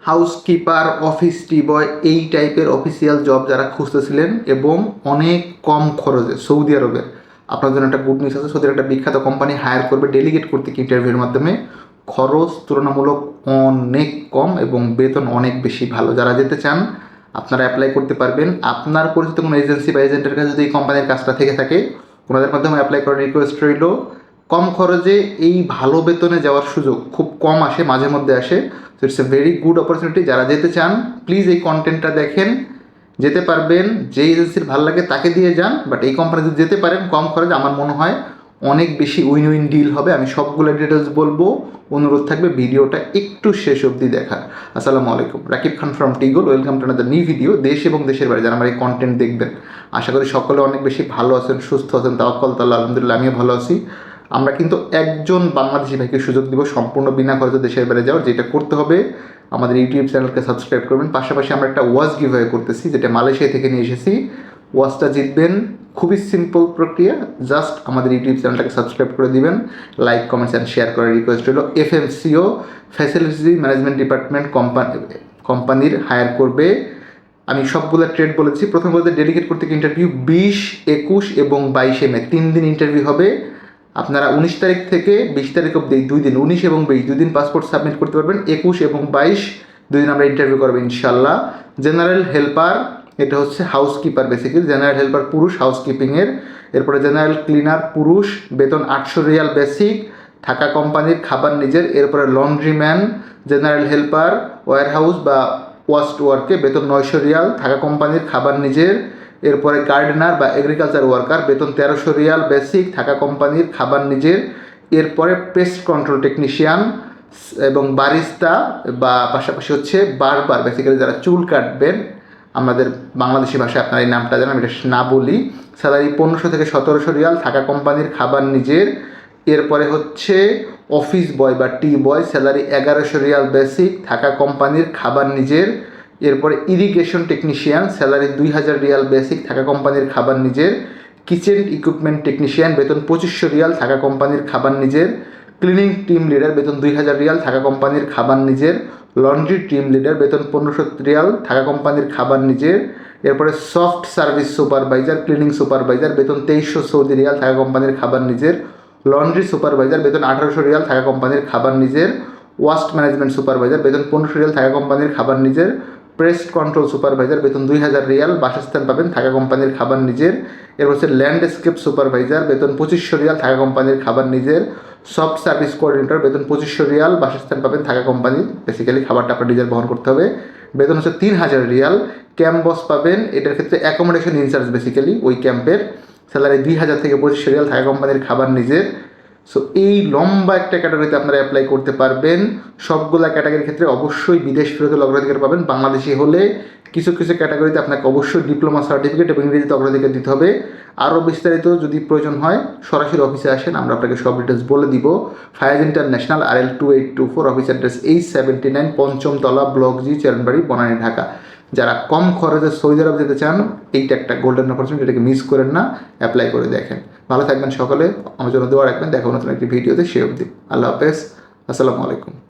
Housekeeper, office টি বয়, এই টাইপের official job যারা খুঁজতেছিলেন এবং অনেক কম খরচে সৌদি আরবে, আপনার জন্য একটা গুড নিউজ আছে। সৌদির একটা বিখ্যাত কোম্পানি হায়ার করবে ডেলিগেট করতে ইন্টারভিউর মাধ্যমে। খরচ তুলনামূলক অনেক কম এবং বেতন অনেক বেশি ভালো। যারা যেতে চান আপনারা অ্যাপ্লাই করতে পারবেন। আপনার পরিচিত কোনো এজেন্সি বা এজেন্টের কাছে যদি এই কোম্পানির কাজটা থেকে থাকে, ওনাদের মাধ্যমে অ্যাপ্লাই করার রিকোয়েস্ট রইল। কম খরচে এই ভালো বেতনে যাওয়ার সুযোগ খুব কম আসে, মাঝে মধ্যে আসে। So it's a very good opportunity. যারা যেতে চান প্লিজ এই কন্টেন্টটা দেখেন, যেতে পারবেন। যে এজেন্সির ভালো লাগে তাকে দিয়ে যান, বাট এই কোম্পানি যদি যেতে পারেন কম খরচে, আমার মনে হয় অনেক বেশি উইন উইন ডিল হবে। আমি সবগুলো ডিটেলস বলবো, অনুরোধ থাকবে ভিডিওটা একটু শেষ অবধি দেখার। আসসালামু আলাইকুম, রাকিব খান ফ্রম টিগল। Welcome to another new video. দেশ এবং দেশের বাইরে যারা আমার এই কন্টেন্ট দেখবেন, আশা করি সকলে অনেক বেশি ভালো আছেন, সুস্থ আছেন। তাওয়াক্কাল তাআলা, আলহামদুলিল্লাহ আমিও ভালো আছি। আমরা কিন্তু একজন বাংলাদেশি ভাইকে সুযোগ দিব সম্পূর্ণ বিনা খরচে দেশের বাইরে যাওয়ার। যেটা করতে হবে, আমাদের ইউটিউব চ্যানেলকে সাবস্ক্রাইব করবেন। পাশাপাশি আমরা একটা ওয়াচ গিভওয়ে করতেছি, যেটা মালয়েশিয়া থেকে নিয়ে এসেছি। ওয়াচটা জিতবেন, খুবই সিম্পল প্রক্রিয়া। জাস্ট আমাদের ইউটিউব চ্যানেলটাকে সাবস্ক্রাইব করে দিবেন, লাইক, কমেন্টস অ্যান্ড শেয়ার করার রিকোয়েস্ট হলো। FMCO ফ্যাসিলিটি ম্যানেজমেন্ট ডিপার্টমেন্ট কোম্পানির হায়ার করবে। আমি সবগুলো ট্রেড বলেছি। প্রথম বলতে ডেলিগেট করতে ইন্টারভিউ 20, 21 এবং 22 মে 3 দিন ইন্টারভিউ হবে। আপনারা 19 তারিখ থেকে 20 তারিখ অব্দি 2 দিন, 19 এবং 20 2 দিন পাসপোর্ট সাবমিট করতে পারবেন। 21 এবং 22 2 দিন আমরা ইন্টারভিউ করবো ইনশাল্লাহ। জেনারেল হেল্পার, এটা হচ্ছে হাউসকিপার, বেসিক্যালি জেনারেল হেল্পার পুরুষ হাউসকিপিংয়ের। এরপরে জেনারেল ক্লিনার পুরুষ, বেতন 800 রিয়াল বেসিক, থাকা কোম্পানির, খাবার নিজের। এরপরে laundryman, general helper warehouse বা ওয়াস্ট ওয়ার্কে, বেতন 900 রিয়াল, থাকা কোম্পানির, খাবার নিজের। এরপরে গার্ডেনার বা এগ্রিকালচার ওয়ার্কার, বেতন 1300 রিয়াল বেসিক, থাকা কোম্পানির, খাবার নিজের। এরপরে পেস্ট কন্ট্রোল টেকনিশিয়ান এবং বারিস্তা বা পাশাপাশি হচ্ছে বারবার, বেসিক্যালি যারা চুল কাটবেন, আমাদের বাংলাদেশি ভাষায় আপনারা এই নামটা জানেন, আমি এটা না বলি। স্যালারি 1500 থেকে 1700 রিয়াল, থাকা কোম্পানির, খাবার নিজের। এরপরে হচ্ছে অফিস বয় বা টি বয়, স্যালারি 1100 রিয়াল বেসিক, থাকা কোম্পানির, খাবার নিজের। এরপরে irrigation technician, salary 2000 Real basic, থাকা কোম্পানির, খাবার নিজের। কিচেন ইকুইপমেন্ট টেকনিশিয়ান, বেতন 2500 রিয়াল, থাকা কোম্পানির, খাবার নিজের। ক্লিনিং টিম লিডার, বেতন 2000 রিয়াল, থাকা কোম্পানির, খাবার নিজের। লন্ড্রি টিম লিডার, বেতন 1500 রিয়াল, থাকা কোম্পানির, খাবার নিজের। এরপরে soft service supervisor, cleaning supervisor, বেতন 2300 সৌদি রিয়াল, থাকা কোম্পানির, খাবার নিজের। লন্ড্রি সুপারভাইজার, বেতন 1800 রিয়াল, থাকা কোম্পানির, খাবার নিজের। ওয়াস্ট ম্যানেজমেন্ট সুপারভাইজার, বেতন 1500 রিয়াল, থাকা কোম্পানির, খাবার নিজের। পেস্ট কন্ট্রোল সুপারভাইজার, বেতন 2000 রিয়াল, বাসস্থান পাবেন, থাকা কোম্পানির, খাবার নিজের। এরপর হচ্ছে ল্যান্ডস্কেপ সুপারভাইজার, বেতন 2500 রিয়াল, থাকা কোম্পানির, খাবার নিজের। সফট সার্ভিস কোঅর্ডিনেটর, বেতন 2500 রিয়াল, বাসস্থান পাবেন, থাকা কোম্পানির, বেসিক্যালি খাবারটা আপনার নিজের বহন করতে হবে। বেতন হচ্ছে 3000 রিয়াল। ক্যাম্প বস পাবেন, এটার ক্ষেত্রে অ্যাকোমোডেশন ইনচার্জ, বেসিক্যালি ওই ক্যাম্পের। স্যালারি 2000 থেকে 2500 রিয়াল, থাকা কোম্পানির, খাবার নিজের। সো এই লম্বা একটা ক্যাটাগরিতে আপনারা অ্যাপ্লাই করতে পারবেন। সবগুলা ক্যাটাগরির ক্ষেত্রে অবশ্যই বিদেশ ফেরতের অগ্রাধিকার পাবেন। বাংলাদেশি হলে কিছু কিছু ক্যাটাগরিতে আপনাকে অবশ্যই ডিপ্লোমা সার্টিফিকেট এবং ইংরেজিতে অগ্রাধিকার দিতে হবে। আরও বিস্তারিত যদি প্রয়োজন হয় সরাসরি অফিসে আসেন, আমরা আপনাকে সব ডিটেলস বলে দিব। Fayaz international, RL 2824, office address 879, পঞ্চম তলা, ব্লক জি, চেরনবাড়ি, বনানী, ঢাকা। যারা কম খরচে সৌদি আরব যেতে চান, এইটা একটা গোল্ডেন অপরচুনিটি, এটাকে মিস করেন না, অ্যাপ্লাই করে দেখেন। ভালো থাকবেন সকলে, আমার জন্য দোয়া রাখবেন। দেখা নতুন একটি ভিডিওতে, সে অবধি আল্লাহ হাফেজ, আসসালামু আলাইকুম।